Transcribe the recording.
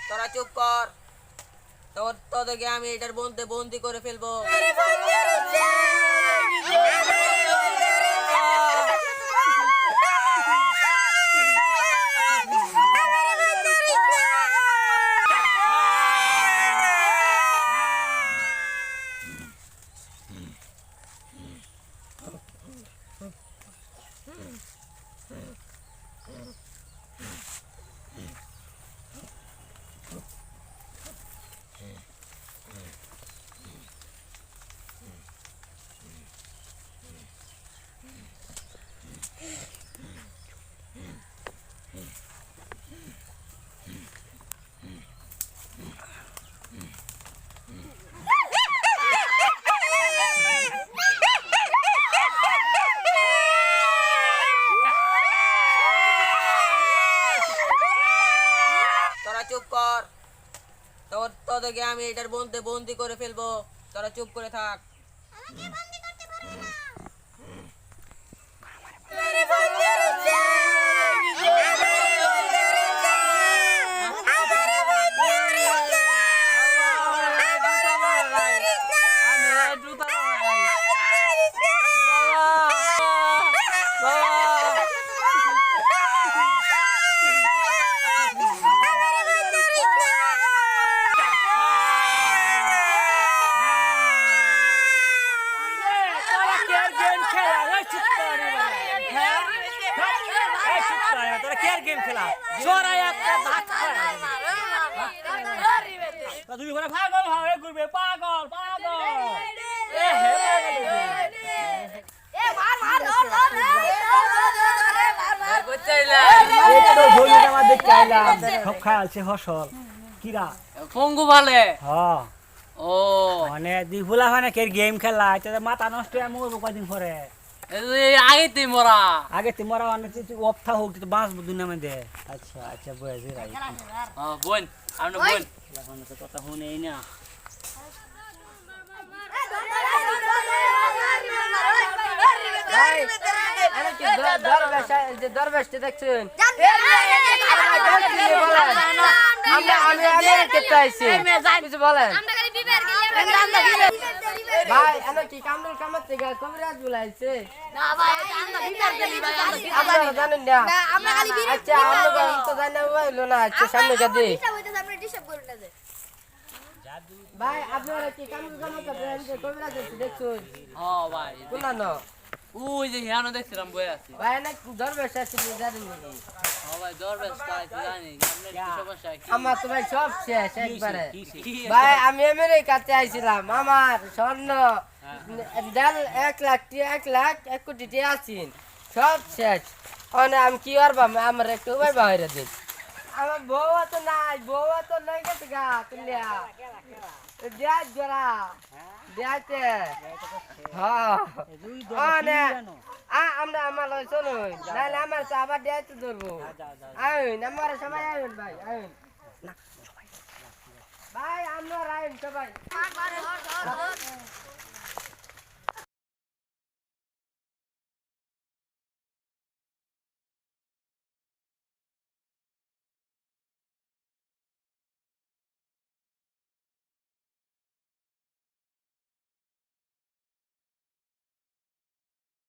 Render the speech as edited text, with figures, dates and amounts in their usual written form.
তোরা চুপ কর। তোদেরকে আমি এটার মধ্যে বন্দি করে ফেলবো। তোরা চুপ কর। তোদেরকে আমি এটার মধ্যে বন্দি করে ফেলবো। তোরা চুপ করে থাক। गेम खेला छोरा একটা ভাত খায় তুই বলে পাগল হয় ঘুরবে পাগল পাগল এ হে এ মার ধর বুঝছাইলা এই তো ঝোলিটা মা দেখতে আইলা সব খাইছে ফসল কিরা পঙ্গু ভালে হ্যাঁ ও মানে দুই ফুলা মানে কে গেম খেলা এটা মাথা নষ্ট হয়ে মরবো কয়দিন পরে আগে তুই মরা আগে তোমারা মানে অফথা হোক তো বাঁচ দুনিয়া মধ্যে আচ্ছা আচ্ছা বুঝে রাই বোন আমরা বোন এখন তো কথা শুনেই না দরবেশটা দেখছেন কিছু বলেন ভাই আমি কি কামরুল কামার থেকে কবিরাজ বুলাইছে আপনারা জানেন না আচ্ছা আমরা তো জানি না হইলো না আচ্ছা সামনে কাছে ভাই আপনারা কি কামরুল কামার থেকে কবিরাজ দেখছেন হ্যাঁ ভাই কোনা না ওই যে হিয়ানো দেখছিলাম বই আছে ভাই না দরবেশ আছে জানেন নাকি হ্যাঁ ভাই দরবেশ তাই জানি আপনার কি সমস্যা কি আমার তো ভাই সব শেষ একবারে ভাই আমি আমেরিকাতে আইছিলাম আমার স্বর্ণ ডাল 1 কোটি টাকা আছেন সব শেষ মানে আমি কি করব আমার একটু ভাই বাইরে দিন আমার বউ তো নাই গেছে গা তুলিয়া দেখ জরা দেখতে হ্যাঁ আমরা আমার শোনো নাহলে আমার আবার দেখতে ধরবো আইন আমার সবাই আইন ভাই আইন ভাই আমরা আইন সবাই